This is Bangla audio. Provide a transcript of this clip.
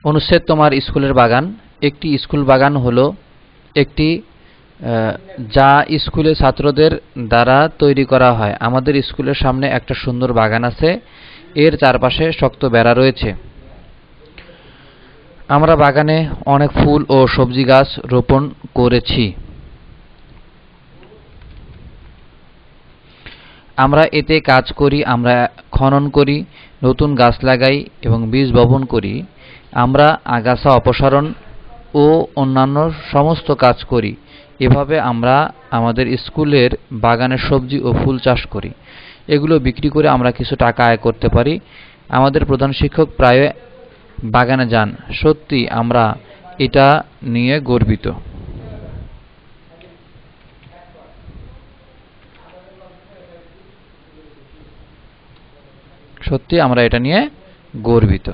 অনুচ্ছেদ তোমার স্কুলের বাগান। একটি স্কুল বাগান হলো একটি যা স্কুলে ছাত্রদের দ্বারা তৈরি করা হয়। আমাদের স্কুলের সামনে একটা সুন্দর বাগান আছে, এর চারপাশে শক্ত বেড়া রয়েছে। আমরা বাগানে অনেক ফুল ও সবজি গাছ রোপণ করেছি। আমরা এতে কাজ করি, আমরা খনন করি, নতুন গাছ লাগাই এবং বীজ বপন করি। আমরা আগাছা অপসারণ ও অন্যান্য সমস্ত কাজ করি। এভাবে আমরা আমাদের স্কুলের বাগানের সবজি ও ফুল চাষ করি। এগুলো বিক্রি করে আমরা কিছু টাকা আয় করতে পারি। আমাদের প্রধান শিক্ষক প্রায় বাগানে যান। সত্যি আমরা এটা নিয়ে গর্বিত। সত্যি আমরা এটা নিয়ে গর্বিত।